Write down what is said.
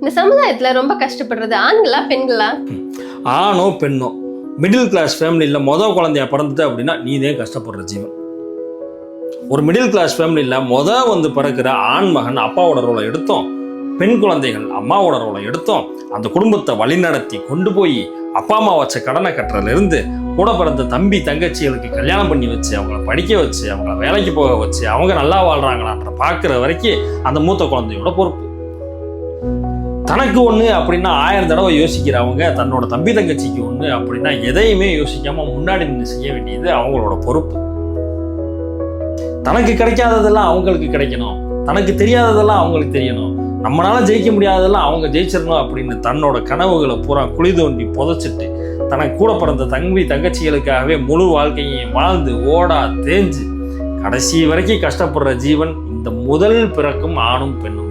இந்த சமுதாயத்துல ரொம்ப கஷ்டப்படுறது ஆண்களா பெண்களா? ஆணோ பெண்ணோ மிடில் கிளாஸ் ஃபேமிலியில் மொதல் குழந்தைய பிறந்துட்டு அப்படின்னா நீதே கஷ்டப்படுற ஜீவன். ஒரு மிடில் கிளாஸ் ஃபேமிலியில் வந்து பிறக்கிற ஆண் மகன் அப்பாவோட ரோலை எடுத்தோம், பெண் குழந்தைகள் அம்மாவோட ரோலை எடுத்தோம். அந்த குடும்பத்தை வழிநடத்தி கொண்டு போய் அப்பா அம்மா வச்ச கடனை கட்டுறதுலேருந்து கூட பிறந்த தம்பி தங்கச்சிகளுக்கு கல்யாணம் பண்ணி வச்சு அவங்கள படிக்க வச்சு அவங்கள வேலைக்கு போக வச்சு அவங்க நல்லா வாழ்றாங்களான்ற பார்க்குற வரைக்கும் அந்த மூத்த குழந்தையோட பொறுப்பு. தனக்கு ஒன்று அப்படின்னா 1000 தடவை யோசிக்கிறவங்க தன்னோட தம்பி தங்கச்சிக்கு ஒன்று அப்படின்னா எதையுமே யோசிக்காம முன்னாடி நின்று செய்ய வேண்டியது அவங்களோட பொறுப்பு. தனக்கு கிடைக்காததெல்லாம் அவங்களுக்கு கிடைக்கணும், தனக்கு தெரியாததெல்லாம் அவங்களுக்கு தெரியணும், நம்மளால ஜெயிக்க முடியாததெல்லாம் அவங்க ஜெயிச்சிடணும் அப்படின்னு தன்னோட கனவுகளை பூரா குழி தோண்டி புதைச்சிட்டு தனக்கு கூட பிறந்த தம்பி தங்கச்சிகளுக்காகவே முழு வாழ்க்கையும் வாழ்ந்து ஓடா தேஞ்சு கடைசி வரைக்கும் கஷ்டப்படுற ஜீவன் இந்த முதல் பிறக்கும் ஆணும் பெண்ணும்.